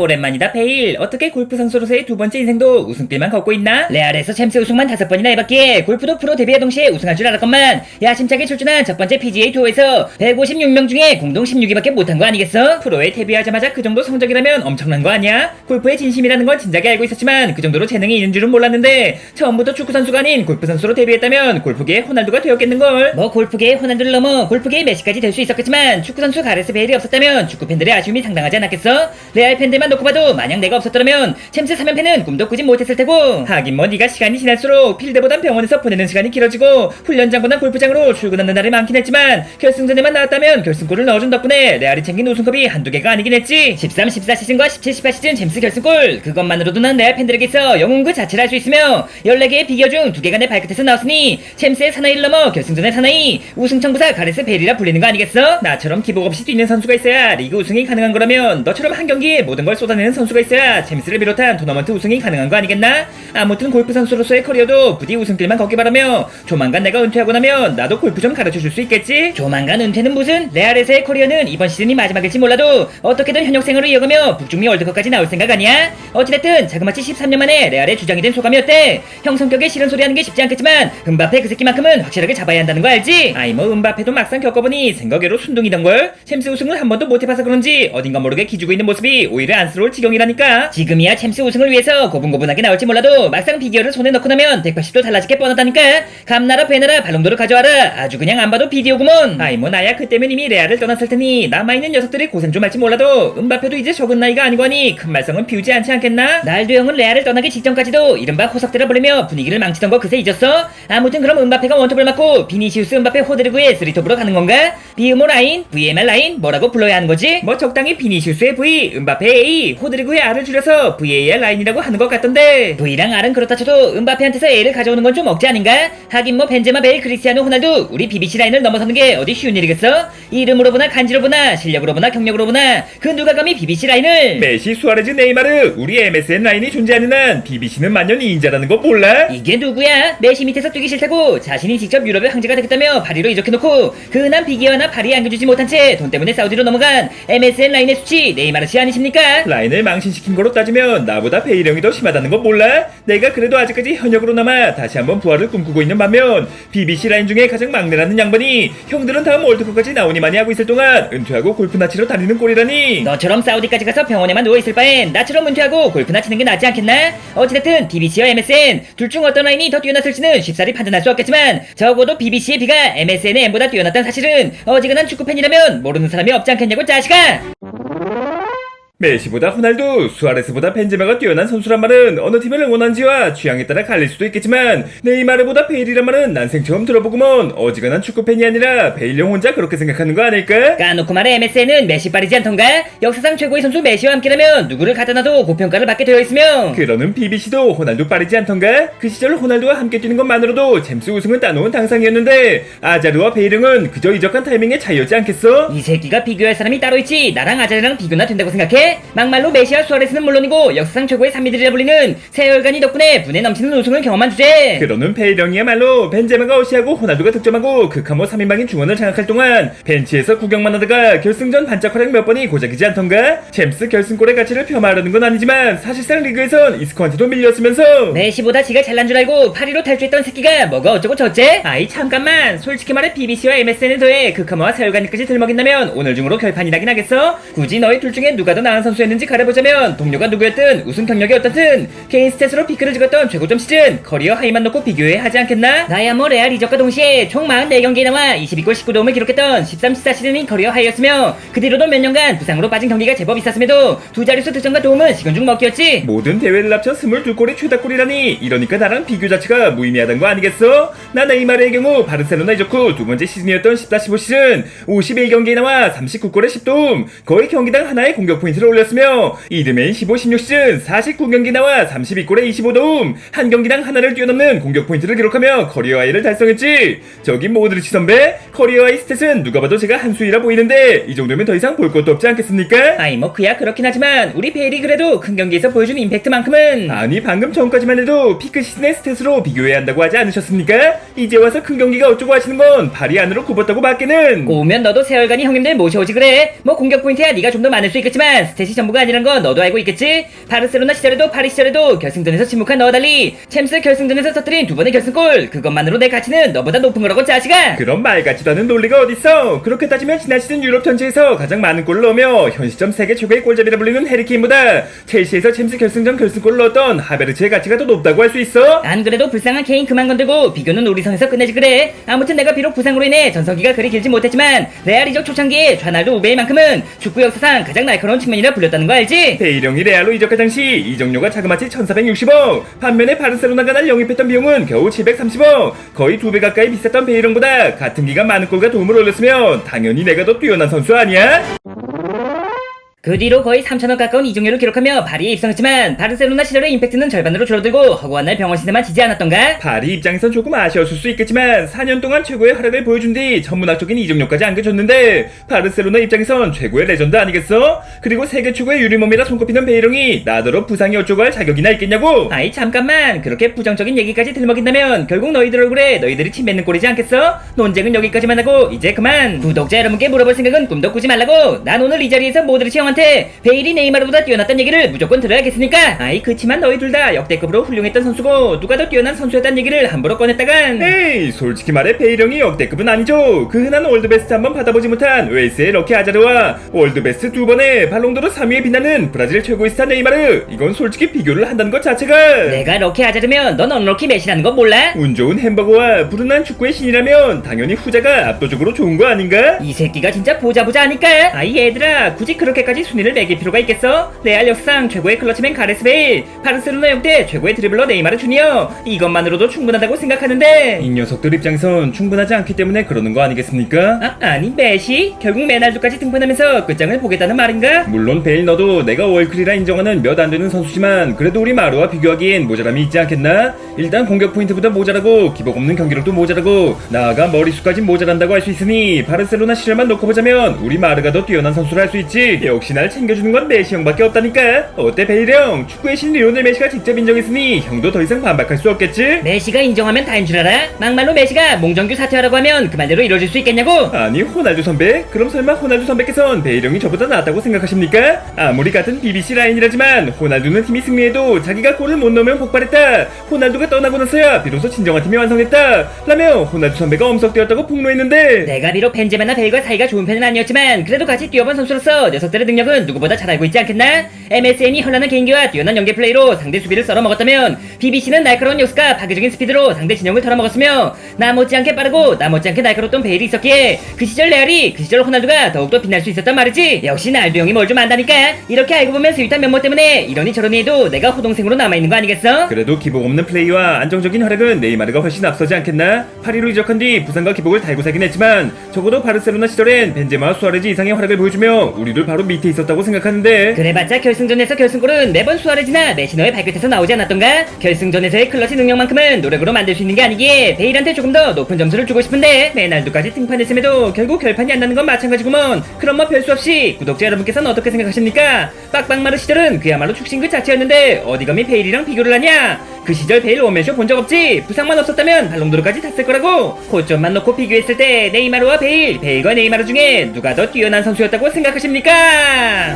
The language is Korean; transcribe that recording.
오랜만이다 베일. 어떻게 골프 선수로서의 두 번째 인생도 우승길만 걷고 있나? 레알에서 챔스 우승만 5번이나 해봤기에 골프도 프로 데뷔와 동시에 우승할 줄 알았건만 야심차게 출전한 첫 번째 PGA 투어에서 156명 중에 공동 16위밖에 못한 거 아니겠어? 프로에 데뷔하자마자 그 정도 성적이라면 엄청난 거 아니야? 골프의 진심이라는 건 진작에 알고 있었지만 그 정도로 재능이 있는 줄은 몰랐는데 처음부터 축구 선수가 아닌 골프 선수로 데뷔했다면 골프계의 호날두가 되었겠는걸. 뭐 골프계의 호날두를 넘어 골프계의 메시까지 될 수 있었겠지만 축구 선수 가레스 베일이 없었다면 축구 팬들의 아쉬움이 상당하지 않았겠어? 레알 팬들만 놓고 봐도 만약 내가 없었더라면 챔스 3연패는 꿈도 꾸진 못했을 테고. 하긴 뭐 네가 시간이 지날수록 필드보단 병원에서 보내는 시간이 길어지고 훈련장보단 골프장으로 출근하는 날이 많긴 했지만 결승전에만 나왔다면 결승골을 넣어준 덕분에 레알이 챙긴 우승컵이 한두 개가 아니긴 했지. 13, 14 시즌과 17, 18 시즌 챔스 결승골, 그것만으로도 난 레알 팬들에게서 영웅 그 자체를 알 수 있으며 14개의 비겨 중 2개가 내 발끝에서 나왔으니 챔스의 사나이를 넘어 결승전의 사나이, 우승 청부사 가레스 베일이라 불리는 거 아니겠어? 나처럼 기복 없이 뛰는 선수가 있어야 리그 우승이 가능한 거라면 너처럼 한 경기에 모든 걸 쏟아내는 선수가 있어야 챔스를 비롯한 토너먼트 우승이 가능한 거 아니겠나? 아무튼 골프 선수로서의 커리어도 부디 우승길만 걷기 바라며 조만간 내가 은퇴하고 나면 나도 골프 좀 가르쳐줄 수 있겠지? 조만간 은퇴는 무슨? 레알에서의 커리어는 이번 시즌이 마지막일지 몰라도 어떻게든 현역 생활을 이어가며 북중미 월드컵까지 나올 생각 아니야? 어찌됐든 자그마치 13년 만에 레알의 주장이 된 소감이 어때? 형 성격에 싫은 소리 하는 게 쉽지 않겠지만 음바페 그 새끼만큼은 확실하게 잡아야 한다는 거 알지? 아이 뭐 음바페도 막상 겪어보니 생각외로 순둥이던걸? 챔스 우승을 한 번도 못 해봐서 그런지 어딘가 모르게 기죽고 있는 모습이 오히려 안쓰러울 지경이라니까. 지금이야 챔스 우승을 위해서 고분고분하게 나올지 몰라도 막상 비디오를 손에 넣고 나면 180도 달라질 게 뻔하다니까. 감나라 배나라 발롱도르 가져와라. 아주 그냥 안 봐도 비디오구먼. 아이 뭐 나야 그때면 이미 레알을 떠났을 테니 남아있는 녀석들이 고생 좀 할지 몰라도 음바페도 이제 적은 나이가 아니고 하니 큰 말썽은 피우지 않지 않겠나? 날도 형은 레알을 떠나기 직전까지도 이른바 호석대라 부르며 분위기를 망치던 거 그새 잊었어? 아무튼 그럼 음바페가 원톱을 맡고 비니시우스 음바페 호드리그의 3톱으로 가는 건가? 비음오 라인, VMR 라인 뭐라고 불러야 하는 거지? 뭐 적당히 비니시우스의 V, 음바페의 A, 호드리그의 R을 줄여서 VAR 라인이라고 하는 것 같던데. V랑 R은 그렇다 쳐도 음바페한테서 A를 가져오는 건 좀 억지 아닌가? 하긴 뭐 벤제마, 베일, 크리스티아노, 호날두 우리 BBC 라인을 넘어서는 게 어디 쉬운 일이겠어? 이름으로 보나 간지로 보나 실력으로 보나 경력으로 보나 그 누가 감히 BBC 라인을. 메시, 수아레즈, 네이마르 우리 MSN 라인이 존재하는 한 BBC는 만년 2인자라는 거 몰라? 이게 누구야? 메시 밑에서 뛰기 싫다고 자신이 직접 유럽의 황제가 되겠다며 파리로 이적해놓고 근한 비기어나 파리에 안겨주지 못한 채 돈 때문에 사우디로 넘어간 MSN 라인의 수치 네이마르 씨 아니십니까? 라인을 망신시킨 거로 따지면 나보다 베일 형이 더 심하다는 거 몰라? 내가 그래도 아직까지 현역으로 남아 다시 한번 부활을 꿈꾸고 있는 반면 BBC 라인 중에 가장 막내라는 양반이 형들은 다음 월드컵까지 나오니만이 하고 있을 동안 은퇴하고 골프나 치러 다니는 꼴이라니. 너처럼 사우디까지 가서 병원에만 누워있을 바엔 나처럼 은퇴하고 골프나 치는 게 낫지 않겠나? 어찌됐든 BBC와 MSN 둘 중 어떤 라인이 더 뛰어났을지는 쉽사리 판단할 수 없겠지만 적어도 BBC의 B가 MSN의 M보다 뛰어났다는 사실은 어지간한 축구팬이라면 모르는 사람이 없지 않겠냐고 자식아! 메시보다 호날두, 수아레스보다 벤제마가 뛰어난 선수란 말은 어느 팀을 응원한지와 취향에 따라 갈릴 수도 있겠지만 네이마르보다 베일이란 말은 난생 처음 들어보구먼. 어지간한 축구팬이 아니라 베일 형 혼자 그렇게 생각하는 거 아닐까? 까놓고 말해 MSN은 메시 빠르지 않던가? 역사상 최고의 선수 메시와 함께라면 누구를 갖다 놔도 고평가를 받게 되어 있으며 그러는 BBC도 호날두 빠르지 않던가? 그 시절 호날두와 함께 뛰는 것만으로도 챔스 우승은 따놓은 당상이었는데 아자르와 베일 형은 그저 이적한 타이밍의 차이였지 않겠어? 이 새끼가 비교할 사람이 따로 있지 나랑 아자르랑 비교나 된다고 생각해? 막말로 메시와 수아레스는 물론이고 역사상 최고의 산미들이라 불리는 세월간이 덕분에 분에 넘치는 우승을 경험한 주제. 그러는 베일 형이야말로 벤제마가 어시하고 호날두가 득점하고 극하모 3인방인 중원을 장악할 동안 벤치에서 구경만 하다가 결승전 반짝 활약 몇 번이 고작이지 않던가? 챔스 결승골의 가치를 폄하하려는 건 아니지만 사실상 리그에선 이스코한테도 밀렸으면서 메시보다 지가 잘난 줄 알고 파리로 탈주했던 새끼가 뭐가 어쩌고 저째? 아이 잠깐만, 솔직히 말해 BBC와 MSN에 더해 극하모와 세월간이까지 들먹인다면 오늘 중으로 결판이 나긴 하겠어? 굳이 너희 둘 중에 누가 더 나은 선수였는지 가려보자면 동료가 누구였든 우승 경력이 어떻든 개인 스탯으로 피크를 찍었던 최고점 시즌 커리어 하이만 놓고 비교해야 하지 않겠나? 나야 뭐 레알 이적과 동시에 총 44경기에 나와 22골 19도움을 기록했던 13, 14 시즌이 커리어 하이였으며 그 뒤로도 몇 년간 부상으로 빠진 경기가 제법 있었음에도 두 자릿수 득점과 도움은 시건 중 먹기였지. 모든 대회를 합쳐 22골의 최다골이라니 이러니까 나랑 비교 자체가 무의미하단 거 아니겠어? 나 네이마르의 경우 바르셀로나 이적 후 두 번째 시즌이었던 14-15 시즌 51경기에 나와 39골에 10도움 거의 경기당 하나의 공격 포인트를 올렸으며 이듬해인 15-16 시즌 49경기 나와 32골에 25도움 한 경기당 하나를 뛰어넘는 공격 포인트를 기록하며 커리어 하이를 달성했지. 저기 모드리치 선배 커리어 하이 스탯은 누가 봐도 제가 한 수이라 보이는데 이 정도면 더 이상 볼 것도 없지 않겠습니까? 아이 뭐 그야 그렇긴 하지만 우리 베일이 그래도 큰 경기에서 보여준 임팩트만큼은. 아니 방금 전까지만 해도 피크 시즌의 스탯으로 비교해야 한다고 하지 않으셨습니까? 이제 와서 큰 경기가 어쩌고 하시는 건 발이 안으로 굽었다고 밖에는. 오면 너도 세월간이 형님들 모셔오지 그래. 뭐 공격 포인트야 네가 좀 더 많을 수 있겠지만 스탯이 전부가 아니란 건 너도 알고 있겠지? 바르셀로나 시절에도 파리 시절에도 결승전에서 침묵한 너와 달리 챔스 결승전에서 터뜨린 두 번의 결승골, 그것만으로 내 가치는 너보다 높은 거라고 자식아. 그런 말 같지도 않은 논리가 어딨어. 그렇게 따지면 지난 시즌 유럽 전체에서 가장 많은 골을 넣으며 현 시점 세계 최고의 골잡이라 불리는 해리케인보다 첼시에서 챔스 결승전 결승골을 넣었던 하베르츠의 가치가 더 높다고 할 수 있어? 안 그래도 불쌍한 케인 그만 건들고 비교는 우리 선에서 끝내지 그래. 아무튼 내가 비록 부상으로 인해 전성기가 그리 길지 못했지만 레알 이적 초창기에 좌날도 우베이만큼은 축구 역사상 가장 날카로운 측면이라 불렸다는 거 알지? 베일령이 레알로 이적할 당시 이적료가 자그마치 1460억, 반면에 바르셀로나가 날 영입했던 비용은 겨우 730억, 거의 2배 가까이 비쌌던 베일령보다 같은 기간 많은 골과 도움을 올렸으면 당연히 내가 더 뛰어난 선수 아니야? 그 뒤로 거의 3천억 가까운 이적료를 기록하며 파리에 입성했지만 바르셀로나 시절의 임팩트는 절반으로 줄어들고 허구한 날 병원 시대만 지지 않았던가? 파리 입장에선 조금 아쉬웠을 수 있겠지만 4년 동안 최고의 활약을 보여준 뒤 천문학적인 이적료까지 안겨줬는데 바르셀로나 입장에선 최고의 레전드 아니겠어? 그리고 세계 최고의 유리몸이라 손꼽히는 베이령이 나더러 부상이 어쩌고 할 자격이나 있겠냐고? 아이 잠깐만, 그렇게 부정적인 얘기까지 들먹인다면 결국 너희들 얼굴에 너희들이 침 뱉는 꼴이지 않겠어? 논쟁은 여기까지만 하고 이제 그만. 구독자 여러분께 물어볼 생각은 꿈도 꾸지 말라고. 난 오늘 이 자리에서 모드리치 형한테 베일이 네이마르보다 뛰어났다는 얘기를 무조건 들어야겠으니까. 아이 그치만 너희 둘 다 역대급으로 훌륭했던 선수고 누가 더 뛰어난 선수였다는 얘기를 함부로 꺼냈다간 에이 솔직히 말해 베이령이 역대급은 아니죠. 그 흔한 월드베스트 한번 받아보지 못한 웨이스의 럭키 아자르와 월드베스트 2번의 발롱도르 3위에 빛나는 브라질 최고의 스타 네이마르, 이건 솔직히 비교를 한다는 것 자체가 내가 럭키 아자르면 넌 언럭키 메시라는 거 몰라? 운 좋은 햄버거와 불운한 축구의 신이라면 당연히 후자가 압도적으로 좋은 거 아닌가? 이 새끼가 진짜 보자 아니까? 아이 얘들아, 굳이 그렇게까지 순위를 매길 필요가 있겠어? 레알 역사상 최고의 클러치맨 가레스 베일, 바르셀로나 역대 최고의 드리블러 네이마르 주니어, 이것만으로도 충분하다고 생각하는데 이 녀석들 입장에선 충분하지 않기 때문에 그러는 거 아니겠습니까? 아니 메시? 결국 메날두까지 등판하면서 끝장을 보겠다는 말인가? 물론 베일 너도 내가 월클이라 인정하는 몇 안 되는 선수지만 그래도 우리 마루와 비교하기엔 모자람이 있지 않겠나? 일단 공격 포인트보다 모자라고 기복 없는 경기력도 모자라고 나아가 머릿수까지 모자란다고 할 수 있으니 바르셀로나 시절만 놓고 보자면 우리 마르가 더 뛰어난 선수를 할 수 있지. 역시 날 챙겨주는 건 메시 형밖에 없다니까. 어때 베일 형? 축구의 신 리오넬 메시가 직접 인정했으니 형도 더 이상 반박할 수 없겠지? 메시가 인정하면 다인 줄 알아? 막말로 메시가 몽정규 사퇴하라고 하면 그 말대로 이뤄질 수 있겠냐고? 아니 호날두 선배? 그럼 설마 호날두 선배께선 베일 형이 저보다 낫다고 생각하십니까? 아무리 같은 BBC 라인이라지만 호날두는 팀이 승리해도 자기가 골을 못 넣으면 폭발했다. 호날두가 떠나고 나서야 비로소 진정한 팀이 완성됐다. 라며 호날두 선배가 엄석되었다고 폭로했는데 내가 비록 벤제마나 베일과 사이가 좋은 편은 아니었지만 그래도 같이 뛰어본 선수로서 녀석들의 능력은 누구보다 잘 알고 있지 않겠나? MSN이 현란한 개인기와 뛰어난 연계 플레이로 상대 수비를 썰어먹었다면 BBC는 날카로운 역습과 파괴적인 스피드로 상대 진영을 털어먹었으며 나 못지않게 빠르고 나 못지않게 날카로웠던 베일이 있었기에 그 시절 레알이 그 시절 호날두가 더욱더 빛날 수 있었단 말이지. 역시 날두 형이 뭘 좀 안다니까. 이렇게 알고 보면 스윗한 면모 때문에 이러니 저러니 해도 내가 호동생으로 남아있는 거 아니겠어? 그래도 기복 없는 플레이와 안정적인 활약은 네이마르가 훨씬 앞서지 않겠나? 파리로 이적한 뒤 부상과 기복을 달고 살긴 했지만 적어도 바르셀로나 시절엔 벤제마와 수아레즈 이상의 활약을 보여주며 우리들 바로 밑에 있었다고 생각하는데 그래봤자 결승전에서 결승골은 매번 수아레즈나 메시너의 발끝에서 나오지 않았던가? 결승전에서의 클러치 능력만큼은 노력으로 만들 수 있는 게 아니기에 베일한테 조금 더 높은 점수를 주고 싶은데 메날두까지 등판했음에도 결국 결판이 안 나는 건 마찬가지구먼. 그럼 뭐 별 수 없이 구독자 여러분께서는 어떻게 생각하십니까? 빡빡마르 시절은 그야말로 축신 그 자체였는데 어디 감히 베일이랑 비교를 하냐? 그 시절 베일 원맨쇼 본 적 없지? 부상만 없었다면 발롱도르까지 탔을 거라고. 고점만 놓고 비교했을 때 네이마르와 베일과 네이마르 중에 누가 더 뛰어난 선수였다고 생각하십니까?